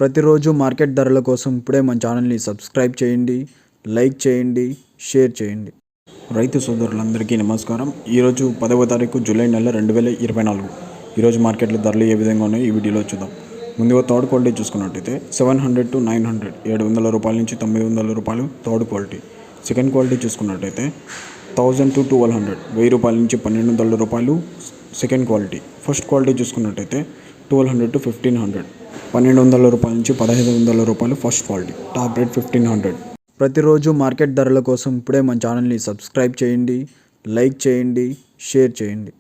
ప్రతిరోజు మార్కెట్ ధరల కోసం ఇప్పుడే మన ఛానల్ని సబ్స్క్రైబ్ చేయండి, లైక్ చేయండి, షేర్ చేయండి. రైతు సోదరులందరికీ నమస్కారం. ఈరోజు 10వ తారీఖు జూలై నెల 2024. ఈరోజు మార్కెట్లో ధరలు ఏ విధంగా ఉన్నాయో ఈ వీడియోలో చూద్దాం. ముందుగా థర్డ్ క్వాలిటీ చూసుకున్నట్టయితే 700 to 900, 700 రూపాయల నుంచి 900 రూపాయలు థర్డ్ క్వాలిటీ. సెకండ్ క్వాలిటీ చూసుకున్నట్టయితే 1000 to 1200, 1000 రూపాయల నుంచి 1200 రూపాయలు సెకండ్ క్వాలిటీ. ఫస్ట్ క్వాలిటీ చూసుకున్నట్టయితే 1200 to 1500, 1200 రూపాయల నుంచి 1500 రూపాయలు ఫస్ట్ క్వాలిటీ. Top rate 1500. ప్రతిరోజు మార్కెట్ ధరల కోసం ఇప్పుడే మన ఛానల్ని సబ్స్క్రైబ్ చేయండి, లైక్ చేయండి, షేర్ చేయండి.